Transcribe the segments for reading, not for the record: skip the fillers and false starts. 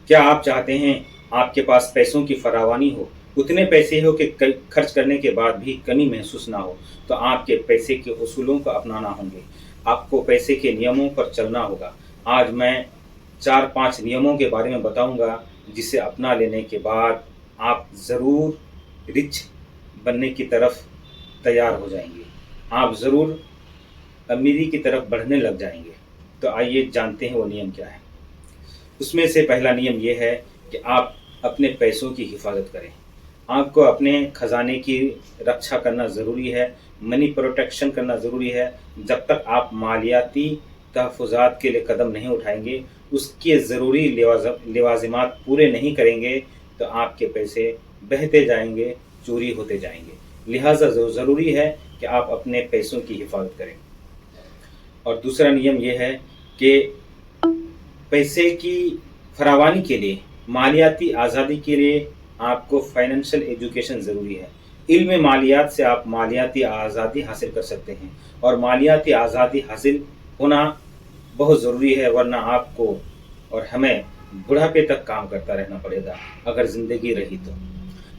क्या आप चाहते हैं आपके पास पैसों की फरावानी हो, उतने पैसे हो कि खर्च करने के बाद भी कमी महसूस ना हो? तो आपके पैसे के उसूलों को अपनाना होंगे। आपको पैसे के नियमों पर चलना होगा। आज मैं 4-5 नियमों के बारे में बताऊंगा, जिसे अपना लेने के बाद आप ज़रूर रिच बनने की तरफ तैयार हो जाएंगे। आप ज़रूर अमीरी की तरफ बढ़ने लग जाएंगे। तो आइए जानते हैं वो नियम क्या है। उसमें से पहला नियम ये है कि आप अपने पैसों की हिफाजत करें। आपको अपने खजाने की रक्षा करना ज़रूरी है, मनी प्रोटेक्शन करना ज़रूरी है। जब तक आप मालियाती तहफ़्फ़ुज़ात के लिए कदम नहीं उठाएंगे, उसके ज़रूरी लवाज़िमात पूरे नहीं करेंगे, तो आपके पैसे बहते जाएंगे, चोरी होते जाएंगे। लिहाजा ज़रूरी है कि आप अपने पैसों की हिफाजत करें। और दूसरा नियम ये है कि पैसे की फरावानी के लिए, मालियाती आज़ादी के लिए आपको फाइनेंशियल एजुकेशन ज़रूरी है। इल्म मालियात से आप मालियाती आज़ादी हासिल कर सकते हैं, और मालियाती आज़ादी हासिल होना बहुत ज़रूरी है, वरना आपको और हमें बुढ़ापे तक काम करता रहना पड़ेगा अगर ज़िंदगी रही तो।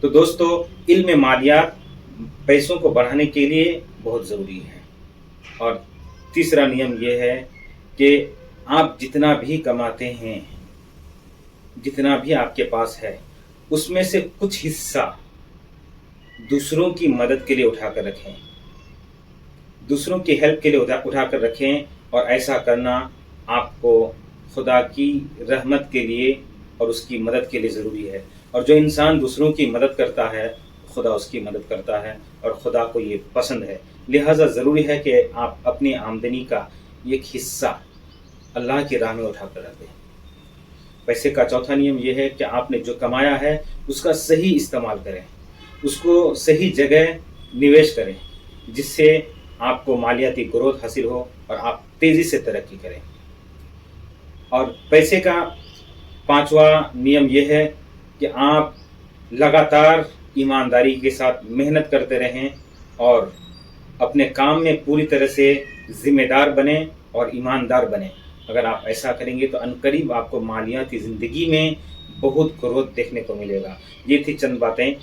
तो दोस्तों, इल्म मालियात पैसों को बढ़ाने के लिए बहुत ज़रूरी है। और तीसरा नियम ये है कि आप जितना भी कमाते हैं, जितना भी आपके पास है, उसमें से कुछ हिस्सा दूसरों की मदद के लिए उठाकर रखें, दूसरों की हेल्प के लिए उठाकर रखें। और ऐसा करना आपको खुदा की रहमत के लिए और उसकी मदद के लिए ज़रूरी है। और जो इंसान दूसरों की मदद करता है, खुदा उसकी मदद करता है, और खुदा को ये पसंद है। लिहाजा ज़रूरी है कि आप अपनी आमदनी का एक हिस्सा अल्लाह की राह में उठाकर रख दें। पैसे का चौथा नियम यह है कि आपने जो कमाया है उसका सही इस्तेमाल करें, उसको सही जगह निवेश करें, जिससे आपको मालियाती ग्रोथ हासिल हो और आप तेज़ी से तरक्की करें। और पैसे का पांचवा नियम यह है कि आप लगातार ईमानदारी के साथ मेहनत करते रहें और अपने काम में पूरी तरह से ज़िम्मेदार बने और ईमानदार बने। अगर आप ऐसा करेंगे तो अनकरीब आपको मालियाती ज़िंदगी में बहुत ग्रोथ देखने को मिलेगा। ये थी चंद बातें।